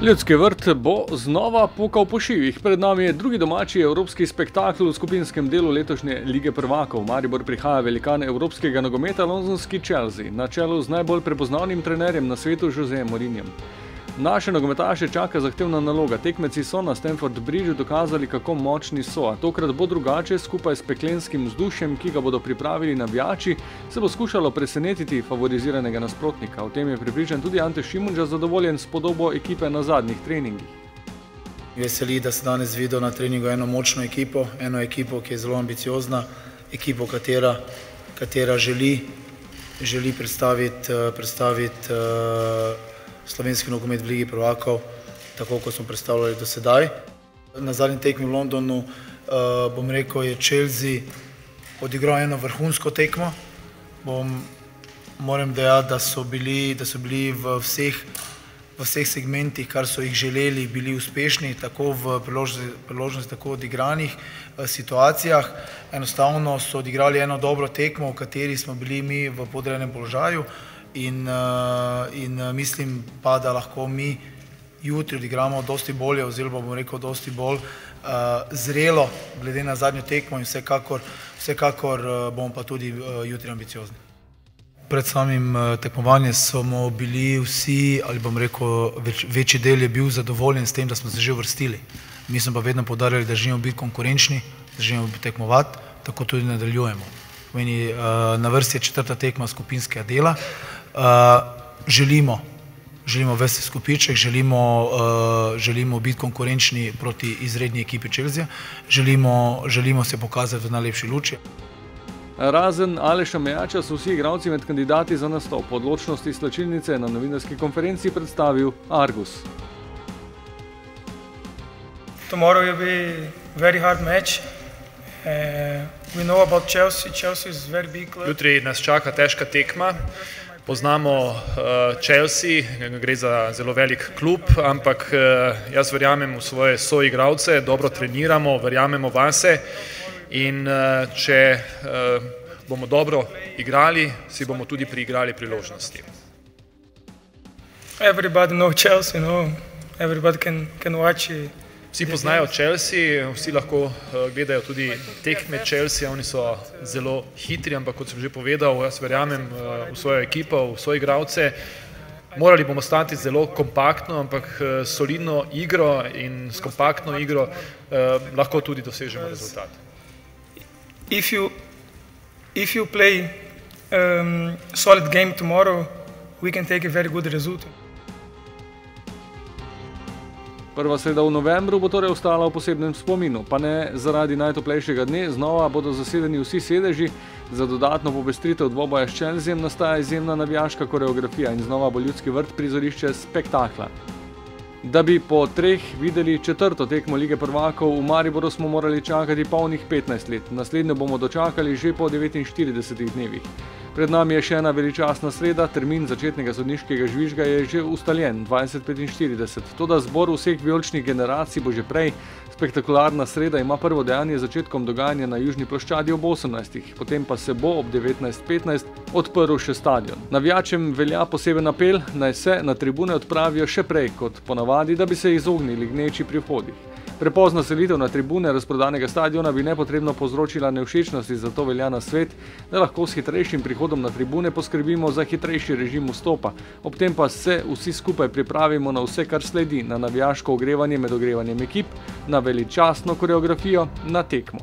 Ljudski vrt bo znova pokal po šivih. Pred nami je drugi domači evropski spektakel v skupinskem delu letošnje Lige prvakov. Maribor prihaja velikan evropskega nogometa, londonski Chelsea, na čelu z najbolj prepoznavnim trenerjem na svetu Josejem Mourinhom. Naše nogometaše čaka zahtevna naloga. Tekmeci so na Stamford Bridgeu dokazali, kako močni so, a tokrat bo drugače. Skupaj s peklenskim vzdušjem, ki ga bodo pripravili navijači, se bo skušalo presenetiti favoriziranega nasprotnika. O tem je prepričan tudi Ante Šimundža, zadovoljen s podobo ekipe na zadnjih treningih. Veseli, da se danes videl na treningu eno močno ekipo, ki je zelo ambiciozna, ekipo, katera želi predstaviti slovenski nogomet v Ligi prvakov, tako kot smo predstavljali do sedaj. Na zadnji tekmi v Londonu, bom rekel, je Chelsea odigral eno vrhunsko tekmo. Moram dejati, da so bili v vseh segmentih, kar so jih želeli, bili uspešni, tako v priložnosti, tako v odigranih situacijah. Enostavno so odigrali eno dobro tekmo, v kateri smo bili mi v podrejenem položaju. In mislim pa, da lahko mi jutri odigramo dosti bolje, oziroma bom rekel dosti bolj zrelo glede na zadnjo tekmo, in vsekakor bomo pa tudi jutri ambiciozni. Pred samim tekmovanjem smo bili vsi, ali bom rekel, večji del je bil zadovoljen s tem, da smo se že uvrstili. Mi smo pa vedno poudarjali, da želimo biti konkurenčni, da želimo tekmovati, tako tudi nadaljujemo. Na vrsti je četrta tekma skupinskega dela. Želimo vesti skupiček, želimo biti konkurenčni proti izredni ekipi Chelsea, želimo se pokazati v najlepši luči. Razen Aleša Mejača so vsi igralci med kandidati za nastop. Odločnosti slačilnice na novinarski konferenci predstavil Argus. Tomorrow will be a very hard match. We know about Chelsea. Chelsea is very big club. Jutri nas čaka težka tekma. Poznamo Chelsea, gre za zelo velik klub, ampak jaz verjamem v svoje soigralce, dobro treniramo, verjamemo vase, in če bomo dobro igrali, si bomo tudi priigrali priložnosti. Everybody knows Chelsea, everybody can watch it. Vsi poznajo Chelsea, vsi lahko gledajo tudi tekme Chelsea, oni so zelo hitri, ampak kot sem že povedal, jaz verjamem v svojo ekipo, v svoje igralce. Morali bomo stati zelo kompaktno, ampak solidno igro, in s kompaktno igro lahko tudi dosežemo rezultat. If you play solid game tomorrow, we can take a very good result. Prva sreda v novembru bo torej ostala v posebnem spominu, pa ne zaradi najtoplejšega dne. Znova bodo zasedeni vsi sedeži. Za dodatno popestritev dvoboja s Chelseajem nastaja izjemna navijaška koreografija in znova bo Ljudski vrt prizorišče spektakla. Da bi po treh videli četrto tekmo Lige prvakov, v Mariboru smo morali čakati polnih 15 let. Naslednjo bomo dočakali že po 49 dnevih. Pred nami je še ena veličastna sreda, termin začetnega sodniškega žvižga je že ustaljen, 20:45. Toda zbor vseh vijoličnih generacij bo že prej. Spektakularna sreda ima prvo dejanje z začetkom dogajanja na južni ploščadi ob 18. Potem pa se bo ob 19:15 odprl še stadion. Navijačem velja poseben apel, naj se na tribune odpravijo še prej kot ponavadi, da bi se izognili gneči pri vhodih. Prepozna selitev na tribune razprodanega stadiona bi nepotrebno povzročila nevšečnosti, zato velja nasvet, da lahko s hitrejšim prihodom na tribune poskrbimo za hitrejši režim vstopa. Ob tem pa se vsi skupaj pripravimo na vse, kar sledi, na navijaško ogrevanje med ogrevanjem ekip, na veličastno koreografijo, na tekmo.